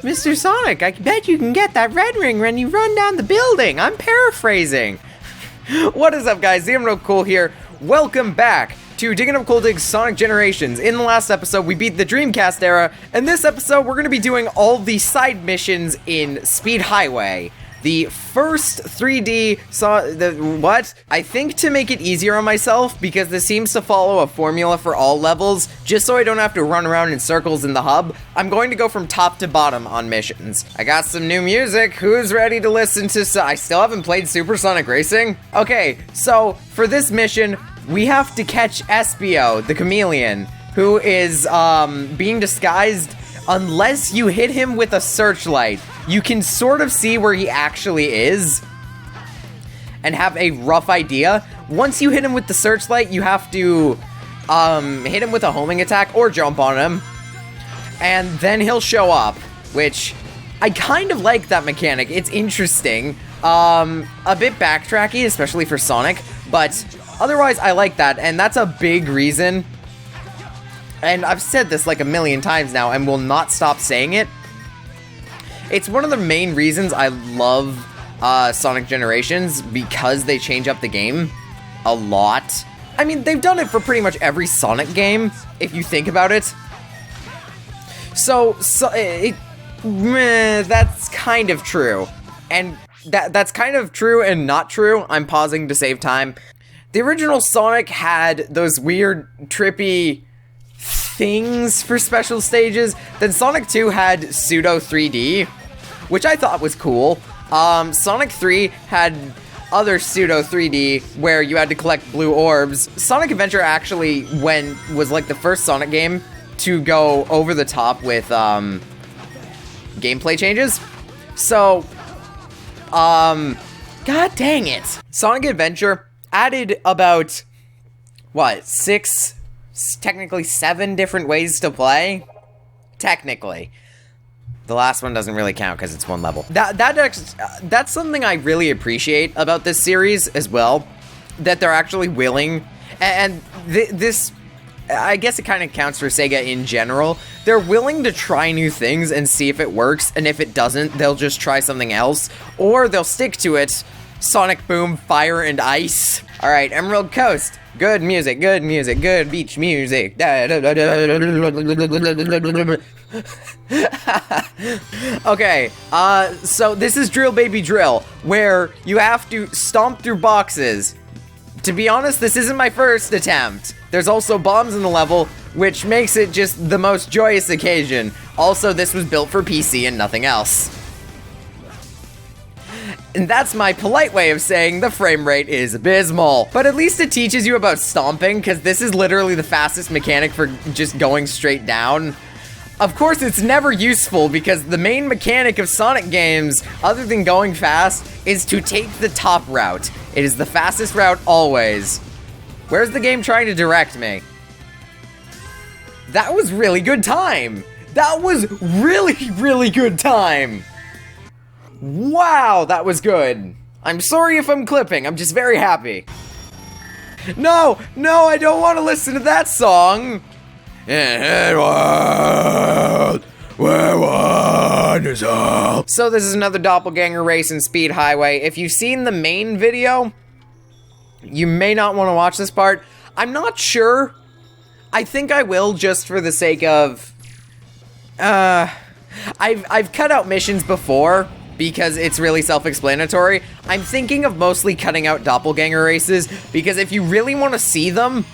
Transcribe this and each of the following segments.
Mr. Sonic, I bet you can get that red ring when you run down the building. I'm paraphrasing. What is up, guys? Digging Up Cool here. Welcome back to Digging Up Cool Dig's Sonic Generations. In the last episode, we beat the Dreamcast era, and this episode, we're going to be doing all the side missions in Speed Highway. The first 3D I think to make it easier on myself, because this seems to follow a formula for all levels, just so I don't have to run around in circles in the hub, I'm going to go from top to bottom on missions. I got some new music. Who's ready to listen to I still haven't played Supersonic Racing? Okay, so for this mission, we have to catch Espio, the chameleon, who is being disguised. Unless you hit him with a searchlight, you can sort of see where he actually is and have a rough idea. Once you hit him with the searchlight, you have to hit him with a homing attack or jump on him, and then he'll show up, which I kind of like that mechanic. It's interesting. A bit backtracky, especially for Sonic, but otherwise I like that, and that's a big reason. And I've said this like a million times now and will not stop saying it. It's one of the main reasons I love Sonic Generations, because they change up the game a lot. I mean, they've done it for pretty much every Sonic game, if you think about it. That's kind of true. And that's kind of true and not true. I'm pausing to save time. The original Sonic had those weird, trippy things for special stages. Then Sonic 2 had pseudo 3D, which I thought was cool. Sonic 3 had other pseudo 3D where you had to collect blue orbs. Sonic Adventure actually was like the first Sonic game to go over the top with gameplay changes. So, god dang it. Sonic Adventure added about, technically 7 different ways to play? Technically. The last one doesn't really count because it's one level. That's something I really appreciate about this series as well, that they're actually willing, and this, I guess it kind of counts for Sega in general. They're willing to try new things and see if it works, and if it doesn't, they'll just try something else, or they'll stick to it. Sonic Boom, Fire and Ice. Alright, Emerald Coast. Good music, good beach music. Okay, so this is Drill Baby Drill, where you have to stomp through boxes. To be honest, this isn't my first attempt. There's also bombs in the level, which makes it just the most joyous occasion. Also, this was built for PC and nothing else. And that's my polite way of saying the frame rate is abysmal. But at least it teaches you about stomping, because this is literally the fastest mechanic for just going straight down. Of course, it's never useful, because the main mechanic of Sonic games, other than going fast, is to take the top route. It is the fastest route always. Where's the game trying to direct me? That was really good time. That was really, really good time. Wow, that was good. I'm sorry if I'm clipping, I'm just very happy. No, I don't want to listen to that song. So this is another doppelganger race in Speed Highway. If you've seen the main video, you may not want to watch this part. I'm not sure. I think I will, just for the sake of... I've cut out missions before, because it's really self-explanatory. I'm thinking of mostly cutting out doppelganger races, because if you really want to see them,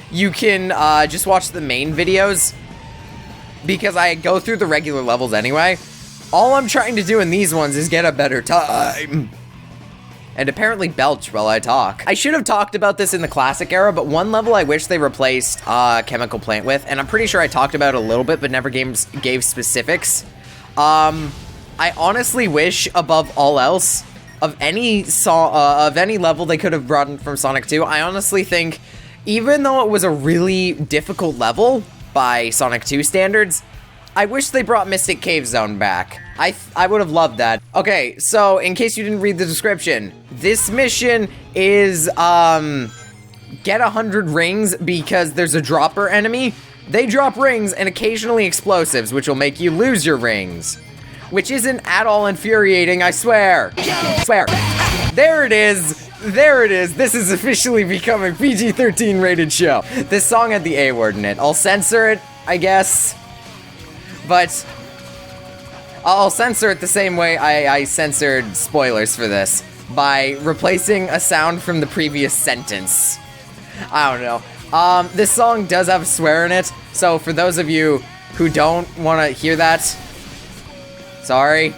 you can just watch the main videos, because I go through the regular levels anyway. All I'm trying to do in these ones is get a better time. And apparently belch while I talk. I should have talked about this in the classic era, but one level I wish they replaced Chemical Plant with, and I'm pretty sure I talked about it a little bit, but never gave specifics. I honestly wish, above all else, of any level they could have brought in from Sonic 2, I honestly think, even though it was a really difficult level by Sonic 2 standards, I wish they brought Mystic Cave Zone back. I would have loved that. Okay, so in case you didn't read the description, this mission is get 100 rings because there's a dropper enemy They drop rings and occasionally explosives, which will make you lose your rings. Which isn't at all infuriating, I swear. Swear. There it is. There it is. This is officially becoming PG-13 rated show. This song had the A word in it. I'll censor it, I guess. But I'll censor it the same way I censored spoilers for this, by replacing a sound from the previous sentence. I don't know. This song does have a swear in it, so for those of you who don't want to hear that, sorry,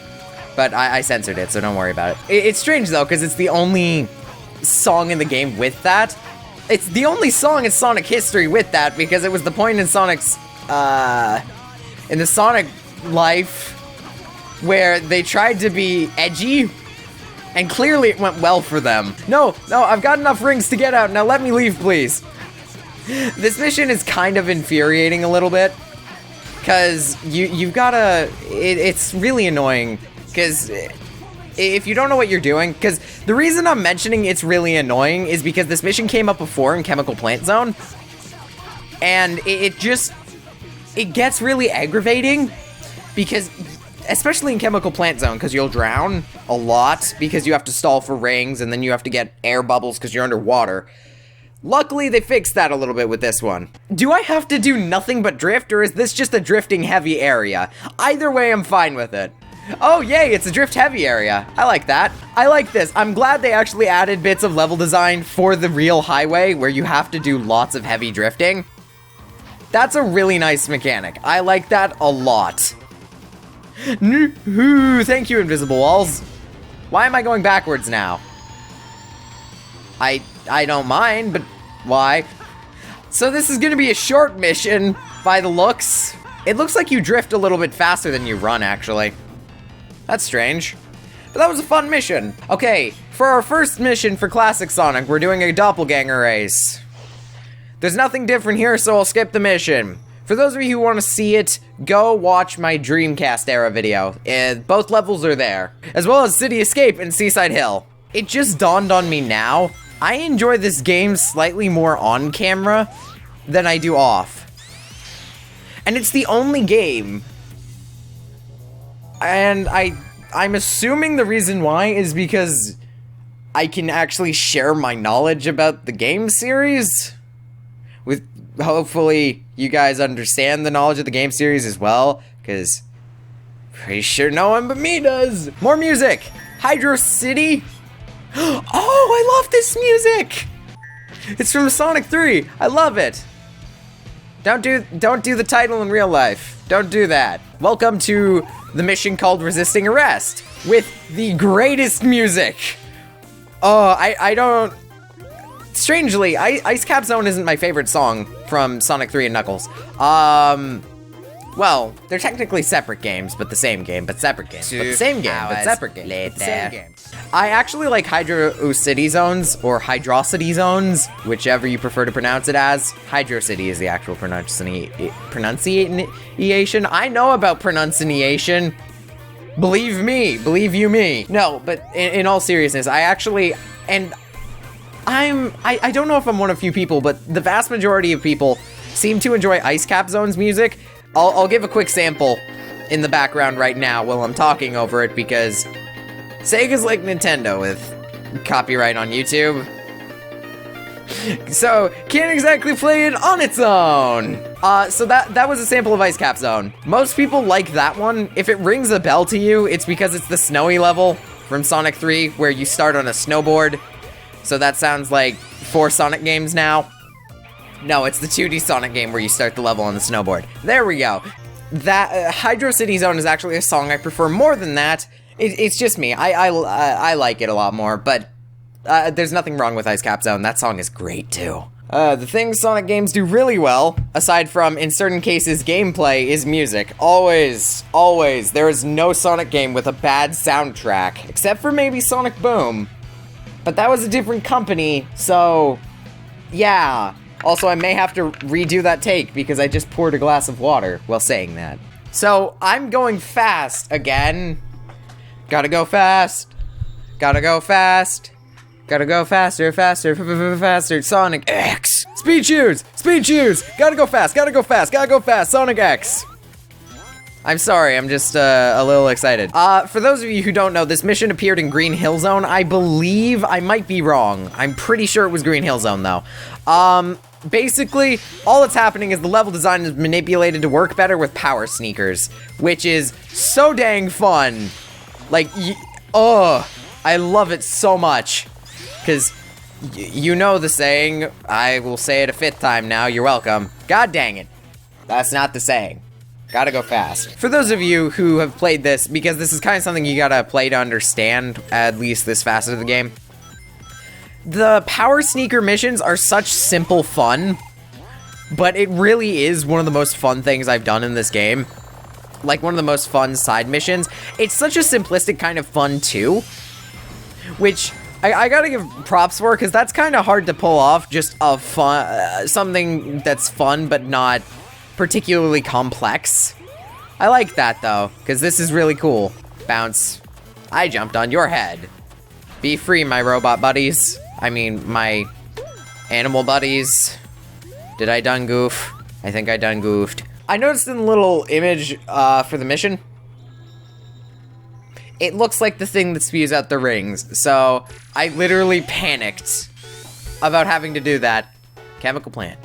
but I censored it, so don't worry about it. It's strange, though, because it's the only song in the game with that. It's the only song in Sonic history with that, because it was the point in Sonic's, in the Sonic life where they tried to be edgy, and clearly it went well for them. No, I've got enough rings to get out, now let me leave, please. This mission is kind of infuriating a little bit, because you've gotta, it's really annoying, because if you don't know what you're doing, because the reason I'm mentioning it's really annoying is because this mission came up before in Chemical Plant Zone, and it gets really aggravating, because, especially in Chemical Plant Zone, because you'll drown a lot, because you have to stall for rings, and then you have to get air bubbles because you're underwater. Luckily, they fixed that a little bit with this one. Do I have to do nothing but drift, or is this just a drifting heavy area? Either way, I'm fine with it. Oh, yay, it's a drift heavy area. I like that. I like this. I'm glad they actually added bits of level design for the real highway, where you have to do lots of heavy drifting. That's a really nice mechanic. I like that a lot. Thank you, Invisible Walls. Why am I going backwards now? I don't mind, but why? So this is gonna be a short mission, by the looks. It looks like you drift a little bit faster than you run, actually. That's strange. But that was a fun mission. Okay, for our first mission for Classic Sonic, we're doing a doppelganger race. There's nothing different here, so I'll skip the mission. For those of you who want to see it, go watch my Dreamcast era video. Both levels are there, as well as City Escape and Seaside Hill. It just dawned on me now, I enjoy this game slightly more on camera than I do off. And it's the only game, and I'm assuming the reason why is because I can actually share my knowledge about the game series. With, hopefully, you guys understand the knowledge of the game series as well, because pretty sure no one but me does. More music! Hydro City? Oh, I love this music! It's from Sonic 3. I love it. Don't do the title in real life. Don't do that. Welcome to the mission called Resisting Arrest with the greatest music. Oh, I don't. Strangely, Ice Cap Zone isn't my favorite song from Sonic 3 and Knuckles. Well, they're technically separate games, but the same game, but separate games. But the same game, but separate game. But the same game. I actually like Hydro City zones, or Hydrocity zones, whichever you prefer to pronounce it as. Hydro City is the actual pronunciation. I know about pronunciation. Believe me, believe you me. No, but in all seriousness, I actually, and I don't know if I'm one of few people, but the vast majority of people seem to enjoy Ice Cap Zone's music. I'll give a quick sample in the background right now while I'm talking over it, because Sega's like Nintendo with copyright on YouTube. So, can't exactly play it on its own. So that was a sample of Ice Cap Zone. Most people like that one. If it rings a bell to you, it's because it's the snowy level from Sonic 3, where you start on a snowboard. So that sounds like 4 Sonic games now. No, it's the 2D Sonic game where you start the level on the snowboard. There we go. That Hydro City Zone is actually a song I prefer more than that. It's just me. I like it a lot more, but there's nothing wrong with Ice Cap Zone. That song is great too. The things Sonic games do really well, aside from, in certain cases, gameplay, is music. Always, always. There is no Sonic game with a bad soundtrack, except for maybe Sonic Boom. But that was a different company, so yeah. Also, I may have to redo that take because I just poured a glass of water while saying that. So, I'm going fast again. Gotta go fast. Gotta go fast. Gotta go faster, faster, faster. Sonic X. Speed shoes, speed shoes. Gotta go fast, gotta go fast, gotta go fast. Sonic X. I'm sorry, I'm just a little excited. For those of you who don't know, this mission appeared in Green Hill Zone. I believe, I might be wrong. I'm pretty sure it was Green Hill Zone though. Basically, all that's happening is the level design is manipulated to work better with power sneakers, which is so dang fun. Like, I love it so much. Because you know the saying, I will say it a 5th time now, you're welcome. God dang it. That's not the saying. Gotta go fast. For those of you who have played this, because this is kind of something you gotta play to understand, at least this facet of the game, the power sneaker missions are such simple fun, but it really is one of the most fun things I've done in this game. Like, one of the most fun side missions. It's such a simplistic kind of fun, too, which I gotta give props for, because that's kind of hard to pull off, just a fun, something that's fun, but not particularly complex. I like that, though, because this is really cool. Bounce. I jumped on your head. Be free, my robot buddies. I mean, my animal buddies. Did I done goof? I think I done goofed. I noticed in the little image for the mission, it looks like the thing that spews out the rings. So I literally panicked about having to do that. Chemical plant.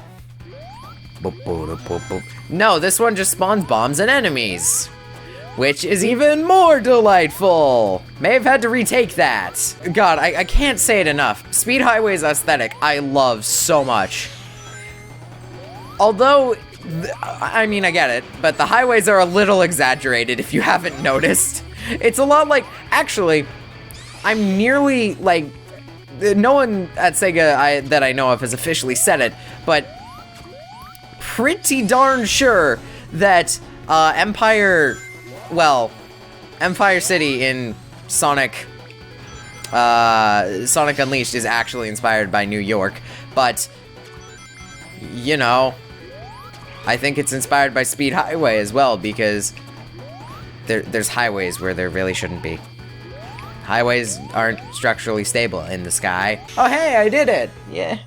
No, this one just spawns bombs and enemies, which is even more delightful. May have had to retake that. God, I can't say it enough. Speed Highway's aesthetic, I love so much. Although, I mean, I get it, but the highways are a little exaggerated if you haven't noticed. It's a lot like, actually, I'm nearly, like, no one at Sega that I know of has officially said it, but pretty darn sure that Empire City in Sonic Unleashed is actually inspired by New York, but, you know, I think it's inspired by Speed Highway as well, because there's highways where there really shouldn't be. Highways aren't structurally stable in the sky. Oh, hey, I did it! Yeah.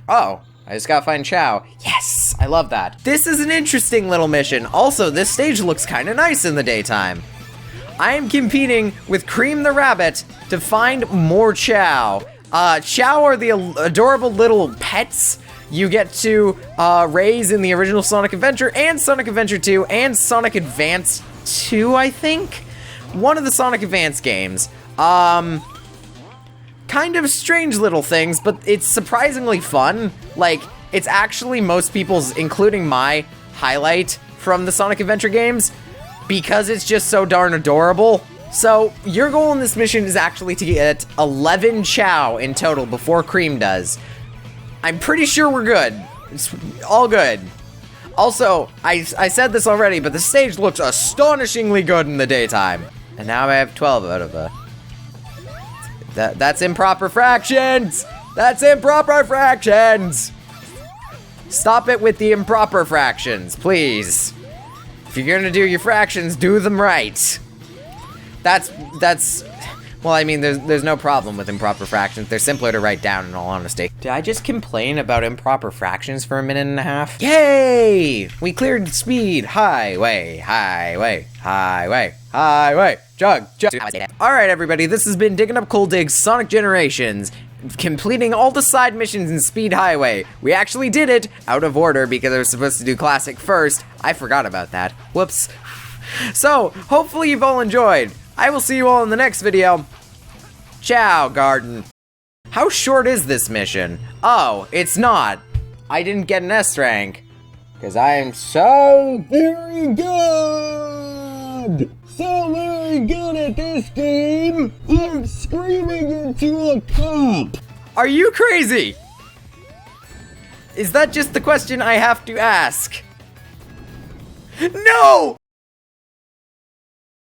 Oh, I just gotta find Chow. Yes, I love that. This is an interesting little mission. Also, this stage looks kinda nice in the daytime. I am competing with Cream the Rabbit to find more Chow. Chow are the adorable little pets you get to raise in the original Sonic Adventure and Sonic Adventure 2 and Sonic Advance 2, I think? One of the Sonic Advance games. Kind of strange little things, but it's surprisingly fun. Like, it's actually most people's, including my, highlight from the Sonic Adventure games, because it's just so darn adorable. So, your goal in this mission is actually to get 11 Chow in total before Cream does. I'm pretty sure we're good. It's all good. Also, I said this already, but the stage looks astonishingly good in the daytime. And now I have 12 out of a... That's improper fractions! That's improper fractions! Stop it with the improper fractions, please. If you're gonna do your fractions, do them right. That's... Well, I mean, there's no problem with improper fractions. They're simpler to write down, in all honesty. Did I just complain about improper fractions for a minute and a half? Yay! We cleared Speed Highway, highway, highway, highway. Jug. Alright, everybody, this has been Digging Up Coal Dig's Sonic Generations, completing all the side missions in Speed Highway. We actually did it out of order because I was supposed to do Classic first. I forgot about that. Whoops. So, hopefully you've all enjoyed. I will see you all in the next video. Ciao, Garden. How short is this mission? Oh, it's not. I didn't get an S rank. Because I am so very good. So very good at this game. I'm screaming into a cup. Are you crazy? Is that just the question I have to ask? No!